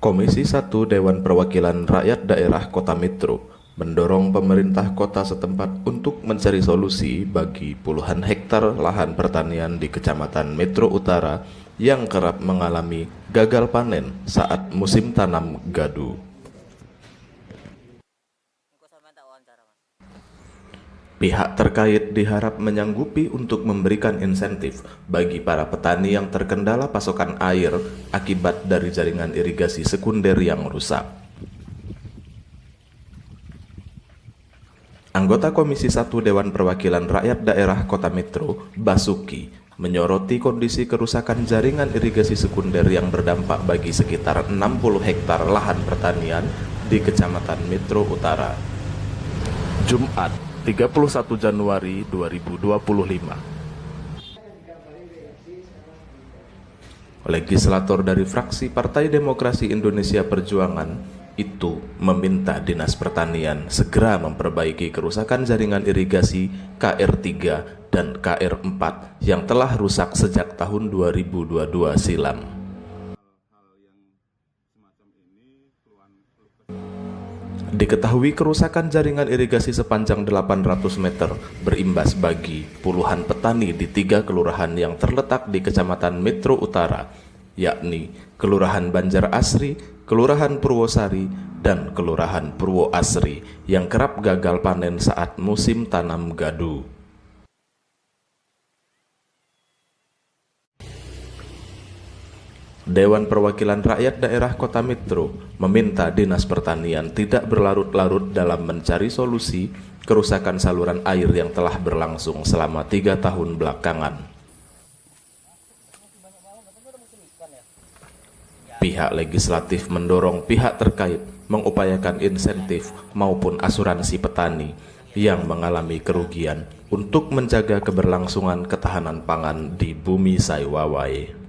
Komisi 1 Dewan Perwakilan Rakyat Daerah Kota Metro mendorong pemerintah kota setempat untuk mencari solusi bagi puluhan hektar lahan pertanian di Kecamatan Metro Utara yang kerap mengalami gagal panen saat musim tanam gadu. Pihak terkait diharap menyanggupi untuk memberikan insentif bagi para petani yang terkendala pasokan air akibat dari jaringan irigasi sekunder yang rusak. Anggota Komisi 1 Dewan Perwakilan Rakyat Daerah Kota Metro, Basuki, menyoroti kondisi kerusakan jaringan irigasi sekunder yang berdampak bagi sekitar 60 hektar lahan pertanian di Kecamatan Metro Utara. Jumat, 31 Januari 2025. Legislator dari fraksi Partai Demokrasi Indonesia Perjuangan itu meminta Dinas Pertanian segera memperbaiki kerusakan jaringan irigasi KR3 dan KR4 yang telah rusak sejak tahun 2022 silam. Diketahui kerusakan jaringan irigasi sepanjang 800 meter berimbas bagi puluhan petani di 3 kelurahan yang terletak di Kecamatan Metro Utara, yakni Kelurahan Banjar Asri, Kelurahan Purwosari, dan Kelurahan Purwo Asri yang kerap gagal panen saat musim tanam gadu. Dewan Perwakilan Rakyat Daerah Kota Metro meminta Dinas Pertanian tidak berlarut-larut dalam mencari solusi kerusakan saluran air yang telah berlangsung selama 3 tahun belakangan. Pihak legislatif mendorong pihak terkait mengupayakan insentif maupun asuransi petani yang mengalami kerugian untuk menjaga keberlangsungan ketahanan pangan di bumi Saiwawai.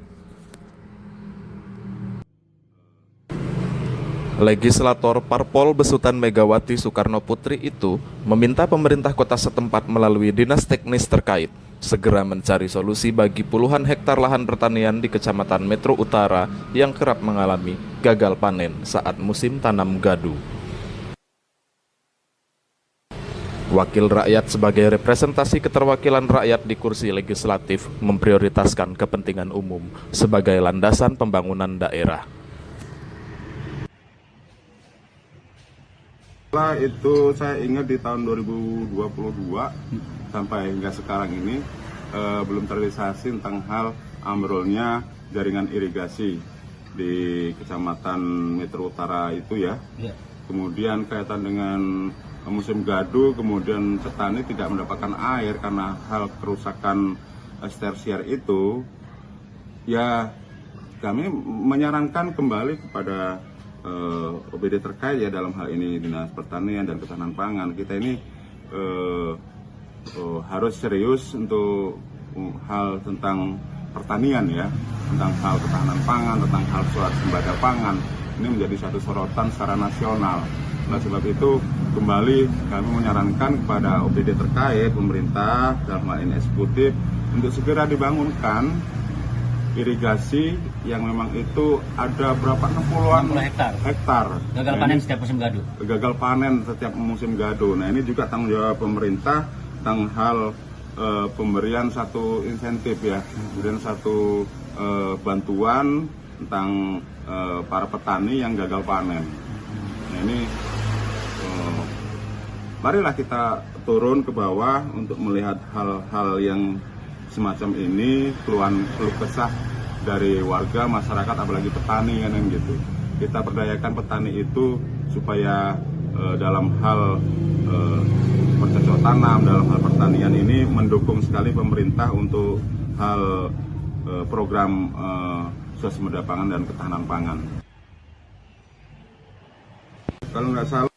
Legislator Parpol Besutan Megawati Soekarno Putri itu meminta pemerintah kota setempat melalui dinas teknis terkait segera mencari solusi bagi puluhan hektar lahan pertanian di Kecamatan Metro Utara yang kerap mengalami gagal panen saat musim tanam gadu. Wakil rakyat sebagai representasi keterwakilan rakyat di kursi legislatif memprioritaskan kepentingan umum sebagai landasan pembangunan daerah. Itu saya ingat di tahun 2022 sampai hingga sekarang ini belum terrealisasi tentang hal ambrolnya jaringan irigasi di Kecamatan Metro Utara itu ya. Kemudian kaitan dengan musim gadu, kemudian petani tidak mendapatkan air karena hal kerusakan tersier itu. Ya kami menyarankan kembali kepada OBD terkait ya dalam hal ini Dinas Pertanian dan Ketahanan Pangan. Kita ini harus serius untuk hal tentang pertanian ya, tentang hal ketahanan pangan, tentang hal swasembada pangan. Ini menjadi satu sorotan secara nasional. Oleh sebab itu kembali kami menyarankan kepada OBD terkait, pemerintah dalam hal ini eksekutif untuk segera dibangunkan irigasi yang memang itu ada berapa 60-an hektar. Gagal panen setiap musim gadu. Gagal panen setiap musim gadu. Nah ini juga tanggung jawab pemerintah tentang hal pemberian satu insentif ya, kemudian satu bantuan tentang para petani yang gagal panen. Nah ini marilah kita turun ke bawah untuk melihat hal-hal yang semacam ini, keluhan kesah dari warga masyarakat apalagi petani kan gitu. Kita berdayakan petani itu supaya dalam hal bercocok tanam, dalam hal pertanian ini mendukung sekali pemerintah untuk hal program swasembada pangan dan ketahanan pangan. Kalau nggak salah